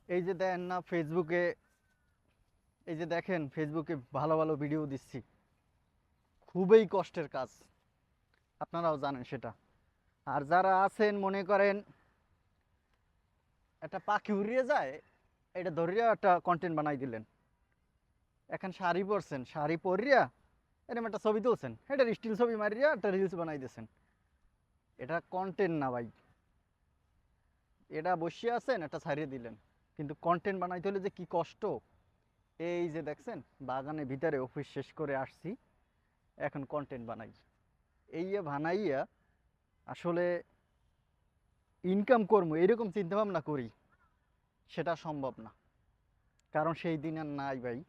এই যে দেন না ফেসবুকে, এই যে দেখেন ফেসবুকে ভালো ভালো ভিডিও দিচ্ছি, খুবই কষ্টের কাজ, আপনারাও জানেন সেটা। আর যারা আছেন মনে করেন একটা পাখি উড়িয়ে যায়, এটা ধরিয়া একটা কন্টেন্ট বানাই দিলেন। এখন শাড়ি পরছেন, শাড়ি পরিয়া এরকম একটা ছবি তুলছেন, এটা স্টিল ছবি মারিয়া একটা রিলস বানাই দিয়েছেন। এটা কন্টেন্ট না ভাই, এটা বসিয়ে আছেন একটা ছাড়িয়ে দিলেন। কিন্তু কন্টেন্ট বানাইতে হলে যে কি কষ্ট। এই যে দেখছেন বাগানের ভিতরে অফিস শেষ করে আসছি, এখন কন্টেন্ট বানাই। এই যে বানাইয়া আসলে ইনকাম করবো এরকম চিন্তা ভাবনা করি, সেটা সম্ভব না। কারণ সেই দিন আর নাই ভাই।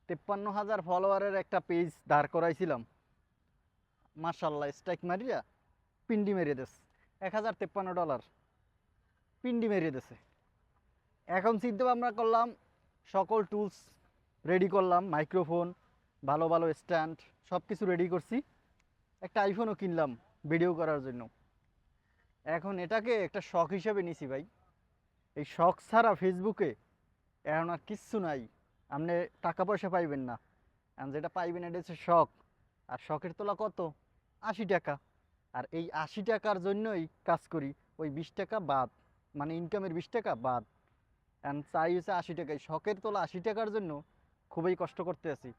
53,000 ফলোয়ারের একটা পেজ দাঁড় করাইছিলাম, মার্শাল্লাহ স্ট্রাইক মারিয়া পিন্ডি মেরে দেস। $1,053 পিন্ডি মেরে দেছে। এখন চিন্তা ভাবনা করলাম, সকল টুলস রেডি করলাম, মাইক্রোফোন, ভালো ভালো স্ট্যান্ড, সব কিছু রেডি করছি। একটা আইফোনও কিনলাম ভিডিও করার জন্য। এখন এটাকে একটা শখ হিসেবে নিছি ভাই। এই শখ ছাড়া ফেসবুকে এখন আর কিচ্ছু নাই। আপনি টাকা পয়সা পাইবেন না, এখন যেটা পাইবেন এটা হচ্ছে শখ। আর শখের তোলা কত? 80 টাকা। আর এই 80 টাকার জন্যই কাজ করি, ওই 20 টাকা বাদ, মানে ইনকামের 20 টাকা বাদ। এখন চাই হচ্ছে 80 টাকায়, শখের তোলা 80 টাকার জন্য খুবই কষ্ট করতে আছি।